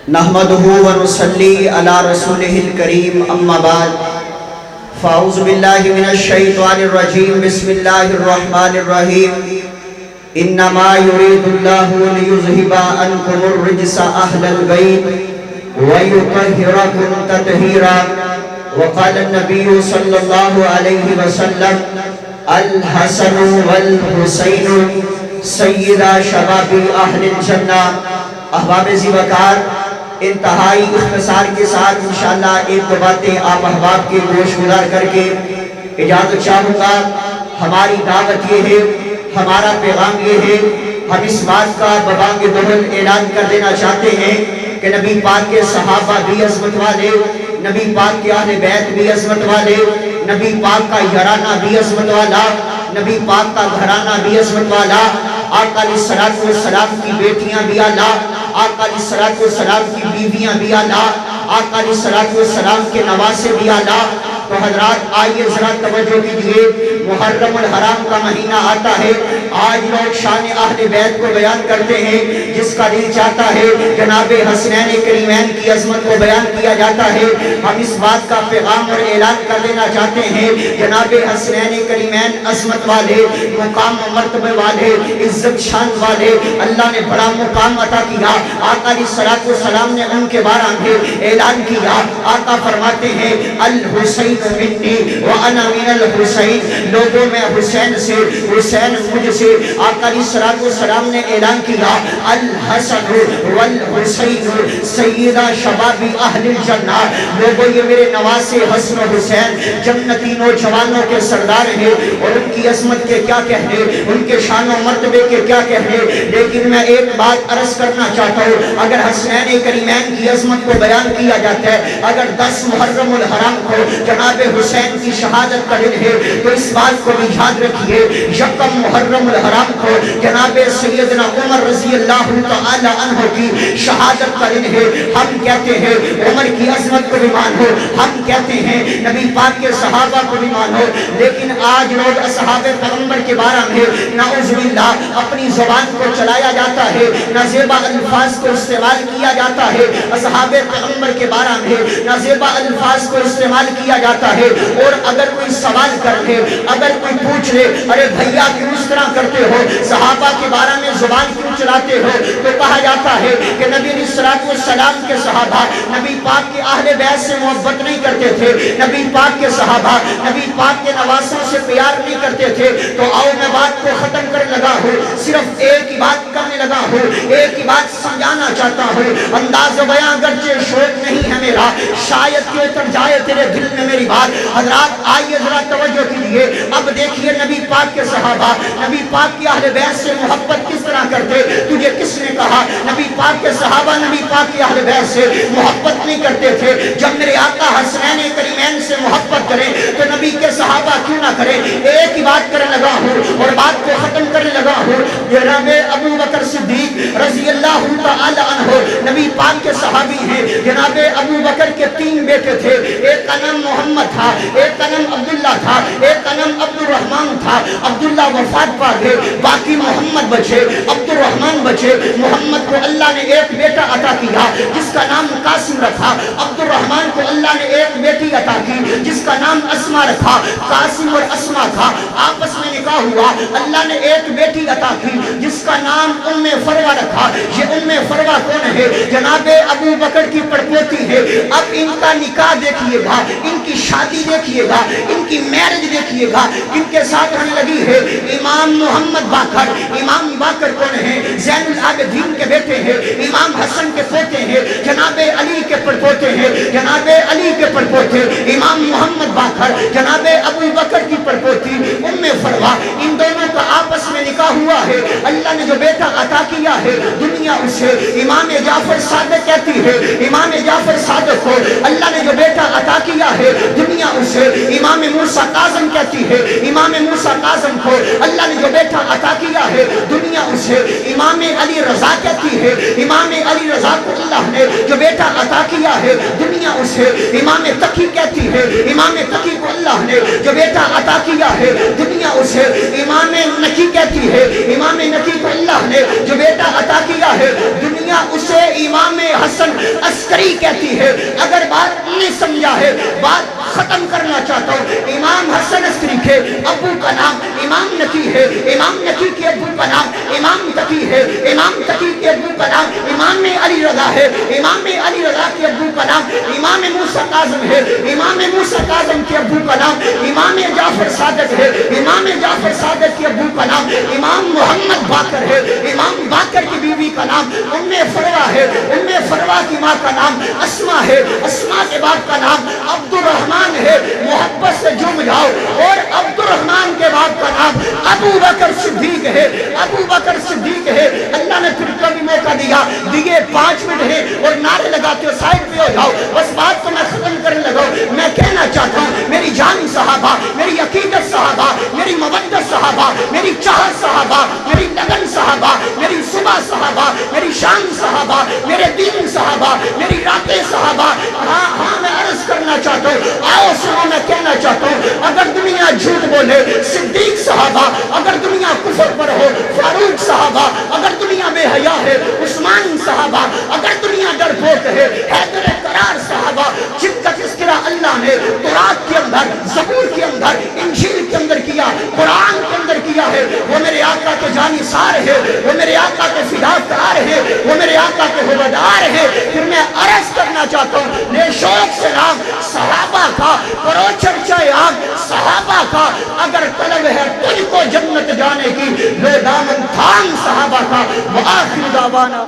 نحمدہ ونصلی علی رسولہ الکریم اما بعد فاعوذ باللہ من الشیطان الرجیم بسم اللہ الرحمن الرحیم انما یرید اللہ لیذہب عنکم الرجس اہل البیت ویطہرکم تطہیرا وقال النبی صلی اللہ علیہ وسلم الحسن والحسین سیدہ شباب اہل الجنہ۔ احباب ذی وقار، انتہائی اختصار کے ساتھ انشاءاللہ ایک دو باتیں آپ احباب کے گوش گزار کر کے اجازت چاہوں گا۔ ہماری دعوت یہ ہے، ہمارا پیغام یہ ہے، ہم اس بات کا ببانگ دہل اعلان کر دینا چاہتے ہیں کہ نبی پاک کے صحابہ بھی عظمت والے، نبی پاک کے اہل بیت بھی عظمت والے، نبی پاک کا یارانہ بھی عظمت والا، نبی پاک کا گھرانہ بھی عظمت والا، آقا علیہ السلام کی بیٹیاں بھی اعلیٰ، آقا علیہ السلام کی بیویاں بھی اعلیٰ، آقا علیہ السلام کے نواسے بھی اعلیٰ۔ تو حضرات آئیے ذرا توجہ کیجئے، محرم الحرام کا مہینہ آتا ہے، آج لوگ شان اہل بیت کو بیان کرتے ہیں، جس کا دل چاہتا ہے جناب حسنین کریمین کی عظمت کو بیان کیا جاتا ہے۔ ہم اس بات کا پیغام اور اعلان کر دینا چاہتے ہیں، جناب حسنین کریمین عظمت والے، مقام و مرتبہ والے، عزت شان والے، اللہ نے بڑا مقام عطا کیا۔ آقا علیہ السلام نے ان کے بارے میں اعلان کیا، آقا فرماتے ہیں الحسین منی وانا من الحسین، لوگوں میں حسین سے، حسین مجھ سے۔ آقا علیہ السلام نے اعلان کیا الحسن والحسین سیدہ شباب اہل الجنہ، لوگوں یہ میرے نواسے حسن و حسین جنتی نوجوانوں کے سردار ہیں، اور ان کی عظمت کے کیا کہنے، ان کے شان و مرتبے کے کیا کہنے۔ لیکن میں ایک بات عرض کرنا چاہتا ہوں، اگر حسنین کریمین کی عظمت کو بیان کیا جاتا ہے، اگر 10 محرم الحرام کو جناب حسین کی شہادت کا دن ہے، تو اس بات کو بھی یاد رکھیے، یکم محرم الحرام کو جناب سیدنا عمر رضی اللہ تعالی عنہ کی شہادت کا دن ہے۔ ہم کہتے ہیں عمر کی عظمت کو بھی مانو، ہم کہتے ہیں نبی پاک کے صحابہ کو بھی مانو، لیکن آج لوگ اصحاب پیغمبر کے بارے میں نعوذ باللہ اپنی زبان کو چلایا جاتا ہے، نازیبا الفاظ کو استعمال کیا جاتا ہے، اصحاب پیغمبر کے بارے میں نازیبا الفاظ کو استعمال کیا جاتا ہے۔ اور اگر کوئی سوال کرے، اگر کوئی پوچھ لے ارے بھیا کیوں اس طرح کرتے ہو، صحابہ کے بارے میں زبان کیوں چلاتے ہو، تو کہا جاتا ہے کہ نبی علیہ السلام کے صحابہ نبی پاک کے اہل بیت سے محبت نہیں کرتے تھے، نبی پاک کے صحابہ نبی پاک کے نواسوں سے پیار نہیں کرتے تھے۔ تو آؤ میں بات کو ختم کرنے لگا ہوں، صرف ایک ہی بات کرنے لگا ہوں، ایک ہی بات سمجھانا چاہتا ہوں۔ انداز بیاں گرچہ شوق نہیں ہے میرا، شاید کہ اتر جائے تیرے دل میں میری بات۔ حضرات آئیے ذرا توجہ کیجئے، اب دیکھیے نبی پاک کے صحابہ نبی پاک کی اہل بیت سے محبت کس طرح کرتے۔ تجھے کس نے کہا نبی پاک کے صحابہ نبی پاک کی اہل بیت سے محبت نہیں کرتے تھے؟ جب میرے آقا حسنین کریمین سے محبت کریں تو نبی کے صحابہ کیوں نہ کریں؟ ایک ہی بات کرنے لگا ہوں اور بات کو ختم کرنے لگا ہوں۔ جناب ابو بکر صدیق رضی اللہ تعالی عنہ نبی پاک کے صحابی ہیں۔ جناب ابو بکر کے 3 بیٹے تھے، ایک کا نام محمد تھا، ایک کا نام عبداللہ تھا، ایک کا نام عبد الرحمن تھا۔ عبداللہ وفات پا گئے، باقی محمد بچے، عبد الرحمن بچے۔ محمد کو اللہ نے ایک بیٹا عطا کیا جس کا نام قاسم رکھا، عبد الرحمن کو اللہ نے ایک بیٹی عطا کی جس کا نام اسما رکھا۔ قاسم اور اسما کا آپس میں نکاح ہوا، اللہ نے ایک بیٹی عطا کی جس کا نام ام فروہ رکھا۔ یہ ام فروہ کون ہے؟ جناب ابو بکر کی پڑپوتی ہے۔ اب ان کا نکاح دیکھیے گا، ان کی شادی دیکھیے گا، ان کی میرج دیکھیے گا، ان کے ساتھ ہونے لگی ہے امام محمد باقر۔ امام باقر کون ہیں؟ زین العابدین کے بیٹے ہیں، امام حسن کے پوتے ہیں، جناب علی کے پڑپوتے ہیں، جناب علی کے پڑپوتے امام محمد باقر، جناب ابو بکر کی پڑپوتی ام فروہ۔ ان دونوں کا آپس میں نکاح ہوا ہے۔ اللہ نے جو بیٹا عطا کیا ہے دنیا اسے امام جعفر صادق کہتی ہے۔ امام جعفر صادق کو اللہ نے جو بیٹا عطا کیا ہے دنیا اسے امام موسیٰ کاظم کہتی ہے۔ امام موسیٰ کاظم کو اللہ نے جو بیٹا عطا کیا ہے دنیا اسے امام علی رضا کہتی ہے۔ امام علی رضا کو اللہ نے جو بیٹا عطا کیا ہے دنیا اسے امام تقی کہتی ہے۔ امام تقی کو اللہ نے جو بیٹا عطا کیا ہے دنیا اسے امام نقی کہتی ہے۔ امام نقی کو اللہ نے جو بیٹا عطا کیا ہے دنیا اسے امام حسن عسکری کہتی ہے اگر بات نہیں سمجھا ہے بات ختم کرنا چاہتا ہوں. امام حسن عسکری کے ابو کا نام امام نکی ہے, امام نکی کے ابو کا نام امام تقی ہے, امام تقی کے ابو کا نام امام علی رضا ہے, امام علی رضا کے ابو کا نام امام موسیٰ کاظم ہے, امام موسیٰ کاظم کے ابو کا نام امام جعفر صادق ہے, امام جعفر صادق کے ابو کا نام امام محمد باقر ہے, امام باقر کی بیوی کا نام فروا ہے, فروا کی ماں کا نام اسما ہے, اسما کے باپ کا نام عبد الرحمن ہے. محبت سے جھوم جاؤ. اور عبد الرحمن کے باپ کا نام ابو بکر صدیق ہے, ابو بکر صدیق ہے. اللہ نے پھر کبھی موقع دیا, دیے 5 منٹ ہے اور نعرے لگاتے ہو سائڈ پہ ہو جاؤ. بس بات کو میں ختم کرنے لگا. میں کہنا چاہتا ہوں میری جان صحابہ, میری عقیدت صحابہ, میری مودت صحابہ, میری چاہت صحابہ, میری لگن صحابہ, میری صبح صحابہ, میری شان صحابہ, میرے دین صحابہ, میری راتیں صحابہ. ہاں میں عرض کرنا چاہتا ہوں, آؤ سنو میں کہنا چاہتا ہوں اگر دنیا جھوٹ بولے صدیق صحابہ, اگر دنیا کفر پر ہو فاروق صحابہ, اگر دنیا بے حیا ہے عثمان صحابہ, اگر دنیا ڈرپوک ہے حیدر قرار صحابہ. جن کا تذکرہ اللہ نے تورات کے اندر, زبور کے اندر, انجیل کے اندر کیا, قرآن کے اندر کیا ہے, وہ میرے آقا کے جانثار ہے, وہ میرے آقا کے فداکار ہے, وہ میرے آقا کے حوادار ہے. پھر میں عرض کرنا چاہتا ہوں بے شوق سے نام صحابہ کا کرو چرچہ آگ صحابہ کا. اگر طلب ہے تجھ کو جنت جانے کی, بے دامن تھام صحابہ کا. وآخر دعوانا